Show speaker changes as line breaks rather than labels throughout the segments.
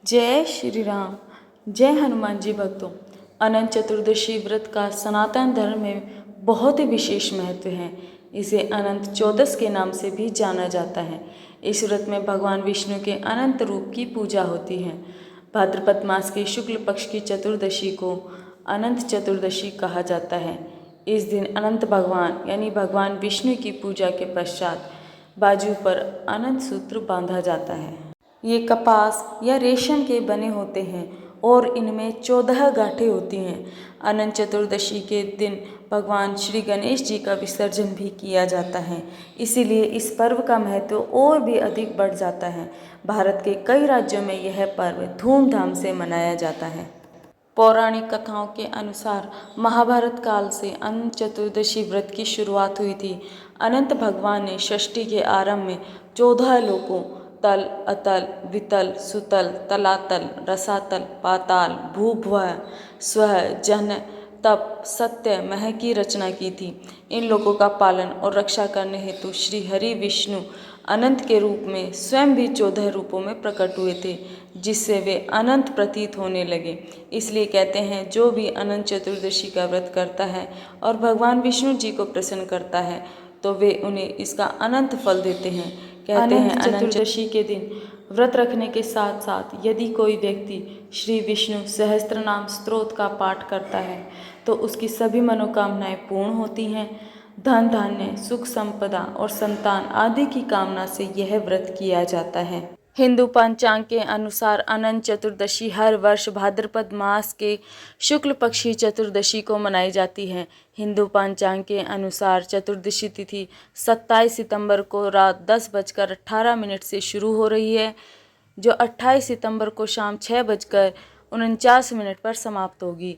जय श्री राम। जय हनुमान जी भक्तों। अनंत चतुर्दशी व्रत का सनातन धर्म में बहुत ही विशेष महत्व है। इसे अनंत चौदस के नाम से भी जाना जाता है। इस व्रत में भगवान विष्णु के अनंत रूप की पूजा होती है। भाद्रपद मास के शुक्ल पक्ष की चतुर्दशी को अनंत चतुर्दशी कहा जाता है। इस दिन अनंत भगवान यानी भगवान विष्णु की पूजा के पश्चात बाजू पर अनंत सूत्र बांधा जाता है। ये कपास या रेशम के बने होते हैं और इनमें 14 गांठें होती हैं। अनंत चतुर्दशी के दिन भगवान श्री गणेश जी का विसर्जन भी किया जाता है, इसीलिए इस पर्व का महत्व और भी अधिक बढ़ जाता है। भारत के कई राज्यों में यह पर्व धूमधाम से मनाया जाता है। पौराणिक कथाओं के अनुसार महाभारत काल से अनंत चतुर्दशी व्रत की शुरुआत हुई थी। अनंत भगवान ने षष्ठी के आरंभ में 14 लोकों तल, अतल, वितल, सुतल, तलातल, रसातल, पाताल, भूभुवः, स्वः, जन, तप, सत्य, मह की रचना की थी। इन लोगों का पालन और रक्षा करने हेतु श्री हरि विष्णु अनंत के रूप में स्वयं भी 14 रूपों में प्रकट हुए थे, जिससे वे अनंत प्रतीत होने लगे। इसलिए कहते हैं जो भी अनंत चतुर्दशी का व्रत करता है और भगवान विष्णु जी को प्रसन्न करता है तो वे उन्हें इसका अनंत फल देते हैं। कहते हैं अनंत चतुर्दशी के दिन व्रत रखने के साथ साथ यदि कोई व्यक्ति श्री विष्णु सहस्त्रनाम स्तोत्र का पाठ करता है तो उसकी सभी मनोकामनाएं पूर्ण होती हैं। धन धान्य, सुख संपदा और संतान आदि की कामना से यह व्रत किया जाता है। हिंदू पंचांग के अनुसार अनंत चतुर्दशी हर वर्ष भाद्रपद मास के शुक्ल पक्षी चतुर्दशी को मनाई जाती है। हिंदू पंचांग के अनुसार चतुर्दशी तिथि 27 सितंबर को रात 10:18 से शुरू हो रही है, जो 28 सितंबर को शाम 6:49 पर समाप्त होगी।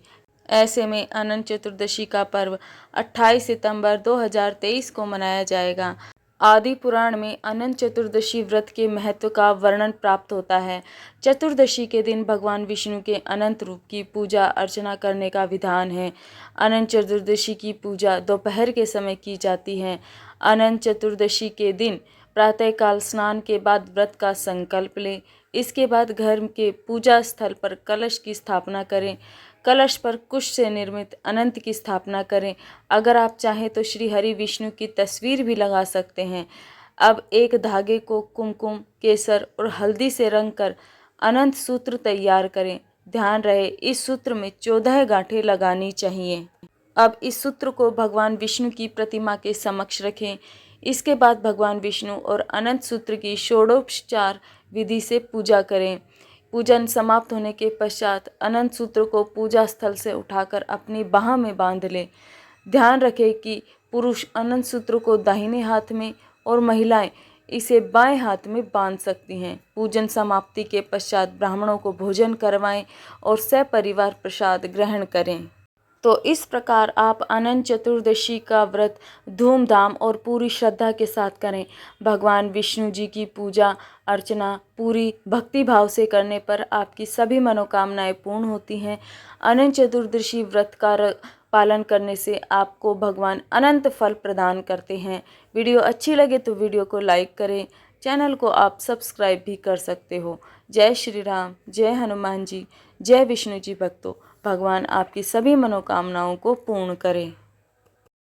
ऐसे में अनंत चतुर्दशी का पर्व 28 सितंबर 2023 को मनाया जाएगा। आदि पुराण में अनंत चतुर्दशी व्रत के महत्व का वर्णन प्राप्त होता है। चतुर्दशी के दिन भगवान विष्णु के अनंत रूप की पूजा अर्चना करने का विधान है। अनंत चतुर्दशी की पूजा दोपहर के समय की जाती है। अनंत चतुर्दशी के दिन प्रातःकाल स्नान के बाद व्रत का संकल्प लें। इसके बाद घर के पूजा स्थल पर कलश की स्थापना करें। कलश पर कुश से निर्मित अनंत की स्थापना करें। अगर आप चाहें तो श्री हरि विष्णु की तस्वीर भी लगा सकते हैं। अब एक धागे को कुमकुम, केसर और हल्दी से रंग कर अनंत सूत्र तैयार करें। ध्यान रहे इस सूत्र में 14 गांठें लगानी चाहिए। अब इस सूत्र को भगवान विष्णु की प्रतिमा के समक्ष रखें। इसके बाद भगवान विष्णु और अनंत सूत्र की षोडोपचार विधि से पूजा करें। पूजन समाप्त होने के पश्चात अनंत सूत्र को पूजा स्थल से उठाकर अपनी बाह में बांध लें। ध्यान रखें कि पुरुष अनंत सूत्र को दाहिने हाथ में और महिलाएं इसे बाएं हाथ में बांध सकती हैं। पूजन समाप्ति के पश्चात ब्राह्मणों को भोजन करवाएं और सपरिवार प्रसाद ग्रहण करें। तो इस प्रकार आप अनंत चतुर्दशी का व्रत धूमधाम और पूरी श्रद्धा के साथ करें। भगवान विष्णु जी की पूजा अर्चना पूरी भक्ति भाव से करने पर आपकी सभी मनोकामनाएं पूर्ण होती हैं। अनंत चतुर्दशी व्रत का पालन करने से आपको भगवान अनंत फल प्रदान करते हैं। वीडियो अच्छी लगे तो वीडियो को लाइक करें। चैनल को आप सब्सक्राइब भी कर सकते हो। जय श्री राम। जय हनुमान जी। जय विष्णु जी भक्तों। भगवान आपकी सभी मनोकामनाओं को पूर्ण करें।